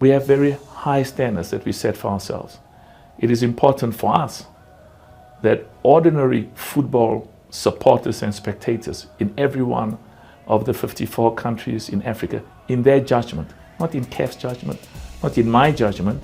we have very high standards that we set for ourselves. It is important for us that ordinary football supporters and spectators in every one of the 54 countries in Africa, in their judgment, not in CAF's judgment, not in my judgment,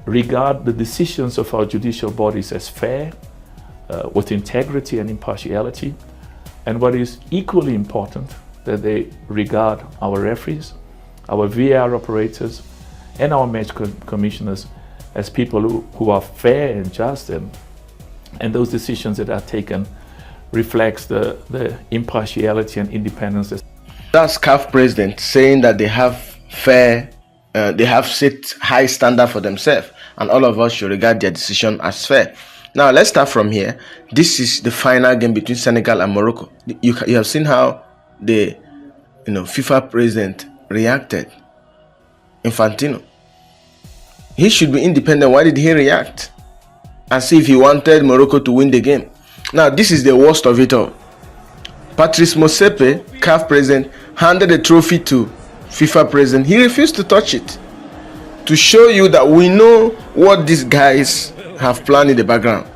regard the decisions of our judicial bodies as fair, with integrity and impartiality, and what is equally important, that they regard our referees, our VAR operators, and our match commissioners as people who are fair and just, and those decisions that are taken reflects the impartiality and independence. That's CAF president saying that they have fair, they have set high standard for themselves, and all of us should regard their decision as fair. Now let's start from here. This is the final game between Senegal and Morocco. You have seen how the FIFA president reacted. Infantino. He should be independent. Why did he react? As if he wanted Morocco to win the game. Now this is the worst of it all. Patrice Motsepe, CAF president, handed the trophy to FIFA president. He refused to touch it, to show you that we know what these guys have planned in the background.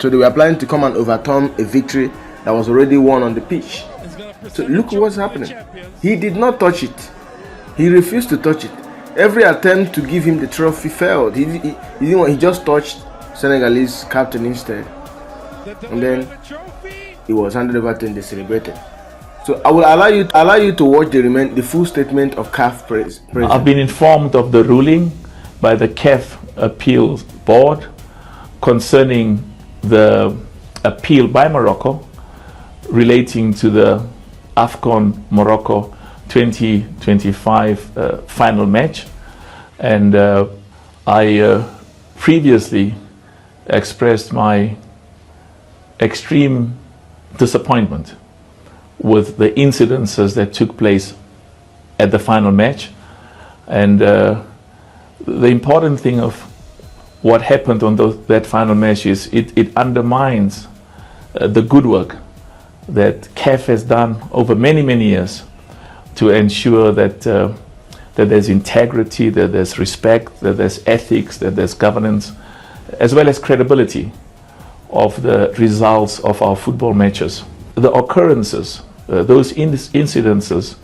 So they were planning to come and overturn a victory that was already won on the pitch. So look what's happening. He did not touch it. He refused to touch it. Every attempt to give him the trophy failed. He didn't want, he just touched Senegalese captain instead. And then he was handed over to him. They celebrated. So I will allow you to watch the full statement of CAF president. I've been informed of the ruling by the CAF Appeal Board concerning the appeal by Morocco relating to the AFCON Morocco 2025 final match, and I previously expressed my extreme disappointment with the incidences that took place at the final match, and the important thing of what happened on that final match is it undermines the good work that CAF has done over many years to ensure that that there's integrity, that there's respect, that there's ethics, that there's governance, as well as credibility of the results of our football matches. The occurrences, those incidences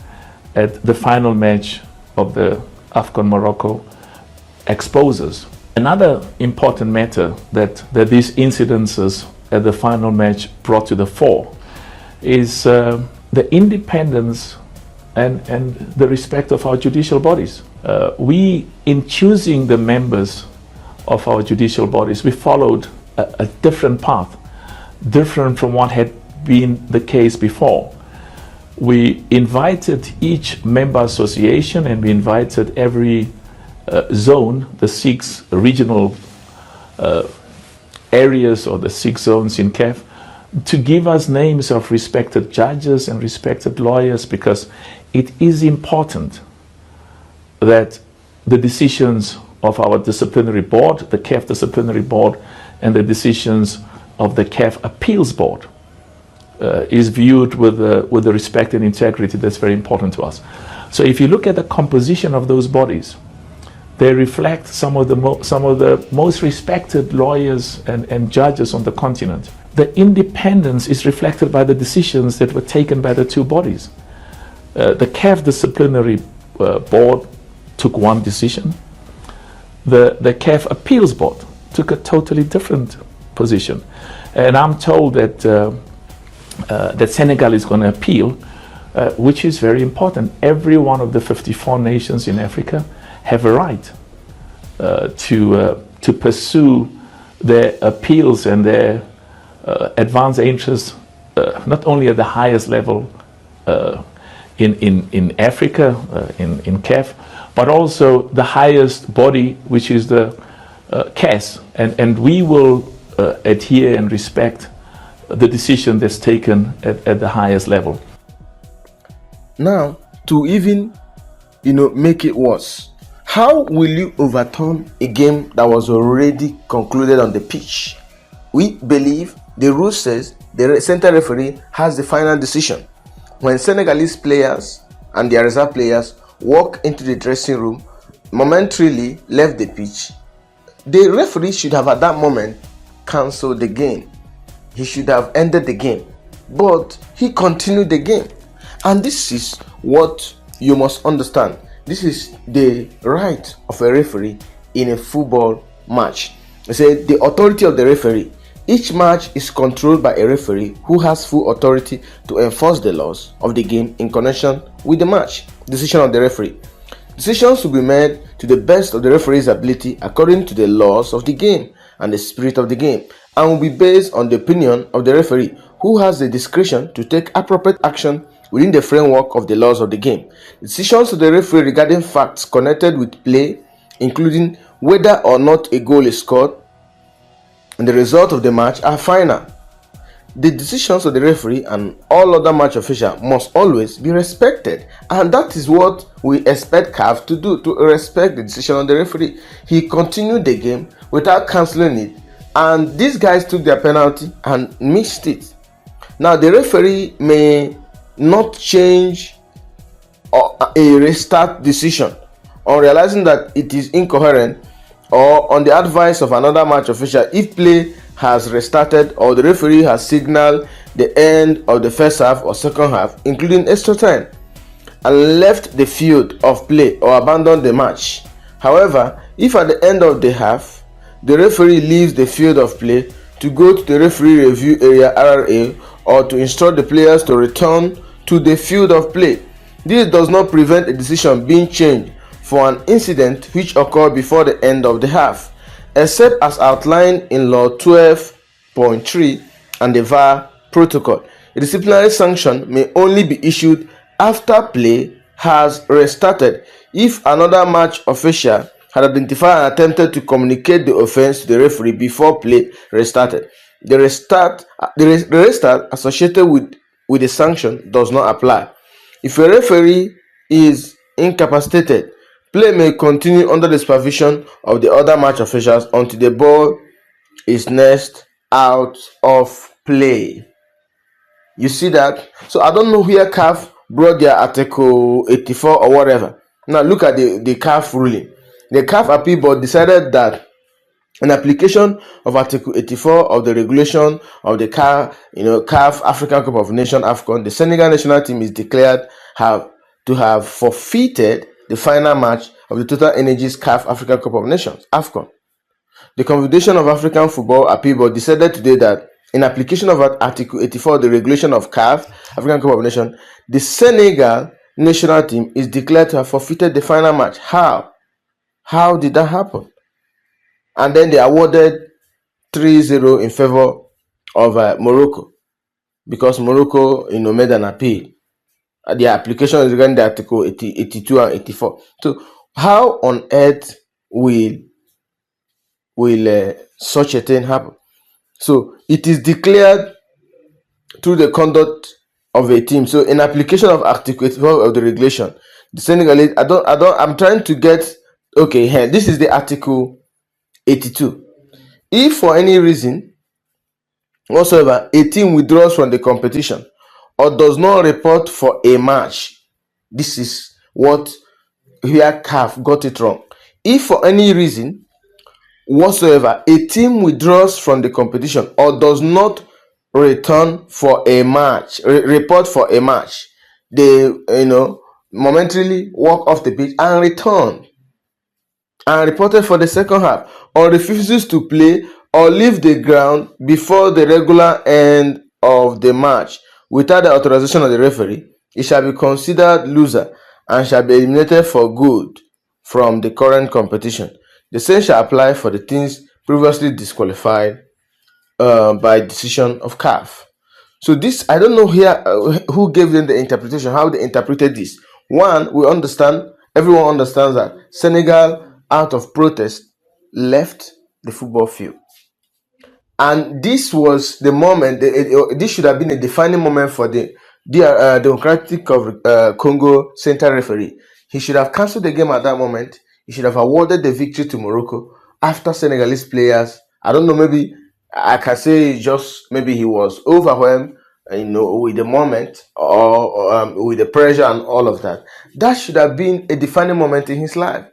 at the final match of the AFCON Morocco exposes another important matter that these incidences at the final match brought to the fore is the independence and the respect of our judicial bodies. We, in choosing the members of our judicial bodies, we followed a different path, different from what had been the case before. We invited each member association, and we invited every zone, the 6 regional areas or the 6 zones in CAF, to give us names of respected judges and respected lawyers, because it is important that the decisions of our disciplinary board, the CAF disciplinary board, and the decisions of the CAF Appeals Board is viewed with the respect and integrity that's very important to us. So if you look at the composition of those bodies, they reflect some of the most respected lawyers and judges on the continent. The independence is reflected by the decisions that were taken by the two bodies. The CAF disciplinary board took one decision. The CAF Appeals Board took a totally different position. And I'm told that that Senegal is going to appeal, which is very important. Every one of the 54 nations in Africa have a right to pursue their appeals and their advance interests, not only at the highest level in Africa, in CAF, but also the highest body, which is the CAS, and we will adhere and respect the decision that's taken at the highest level. Now, to even make it worse, how will you overturn a game that was already concluded on the pitch? We believe the rule says the center referee has the final decision. When Senegalese players and their reserve players walk into the dressing room, momentarily left the pitch, the referee should have at that moment cancelled the game. He should have ended the game, but he continued the game. And this is what you must understand. This is the right of a referee in a football match. They say the authority of the referee. Each match is controlled by a referee who has full authority to enforce the laws of the game in connection with the match. Decision of the referee. Decisions will be made to the best of the referee's ability according to the laws of the game and the spirit of the game, and will be based on the opinion of the referee, who has the discretion to take appropriate action within the framework of the laws of the game. Decisions of the referee regarding facts connected with play, including whether or not a goal is scored, and the result of the match are final. The decisions of the referee and all other match officials must always be respected, and that is what we expect CAF to do, to respect the decision of the referee. He continued the game without cancelling it, and these guys took their penalty and missed it. Now the referee may not change a restart decision on realizing that it is incoherent, or on the advice of another match official if play has restarted or the referee has signaled the end of the first half or second half, including extra time, and left the field of play or abandoned the match. However, if at the end of the half the referee leaves the field of play to go to the referee review area (RRA) or to instruct the players to return to the field of play, this does not prevent a decision being changed for an incident which occurred before the end of the half, except as outlined in Law 12.3 and the VAR protocol. A disciplinary sanction may only be issued after play has restarted if another match official had identified and attempted to communicate the offense to the referee before play restarted. The restart associated with the sanction does not apply. If a referee is incapacitated, play may continue under the supervision of the other match officials until the ball is next out of play. You see that? So I don't know where CAF brought their Article 84 or whatever. Now look at the CAF ruling. The CAF Appeal Board decided that in application of Article 84 of the regulation of the CAF African Cup of Nations AFCON, the Senegal national team is declared to have forfeited the final match of the Total Energies CAF African Cup of Nations AFCON. The Confederation of African Football Appeal Board decided today that in application of Article 84 of the regulation of CAF African Cup of Nations, the Senegal national team is declared to have forfeited the final match. How did that happen? And then they awarded 3-0 in favor of Morocco, because Morocco made an appeal. The application is regarding the Article 82 and 84. So how on earth will such a thing happen? So it is declared through the conduct of a team. So in application of Article 84 of the regulation, the Senegalese, I'm trying to get, okay, here, this is the Article 82. If for any reason whatsoever a team withdraws from the competition or does not report for a match, this is what here CAF got it wrong. If for any reason whatsoever a team withdraws from the competition or does not return for a match, report for a match, they momentarily walk off the pitch and return and reported for the second half, or refuses to play or leave the ground before the regular end of the match without the authorization of the referee, it shall be considered loser and shall be eliminated for good from the current competition. The same shall apply for the teams previously disqualified by decision of CAF. So this, I don't know here who gave them the interpretation, how they interpreted this. One, everyone understands that Senegal, out of protest, left the football field. And this was the moment, this should have been a defining moment for the Democratic Congo Central referee. He should have cancelled the game at that moment. He should have awarded the victory to Morocco after Senegalese players. I don't know, maybe I can say just maybe he was overwhelmed, with the moment or with the pressure and all of that. That should have been a defining moment in his life.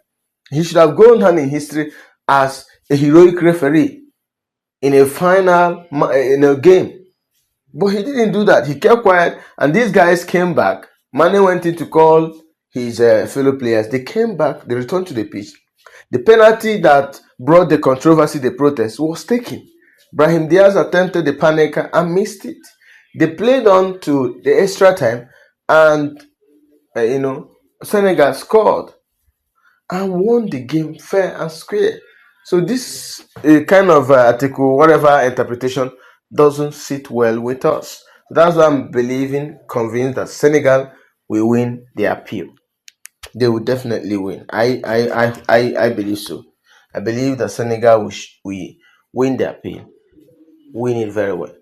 He should have gone down in history as a heroic referee in a final in a game. But he didn't do that. He kept quiet, and these guys came back. Mane went in to call his fellow players. They came back. They returned to the pitch. The penalty that brought the controversy, the protest, was taken. Brahim Diaz attempted the panic and missed it. They played on to the extra time, and Senegal scored and won the game fair and square. So this kind of article, whatever interpretation, doesn't sit well with us. That's why I'm convinced that Senegal will win the appeal. They will definitely win. I believe so. I believe that Senegal will win the appeal, win it very well.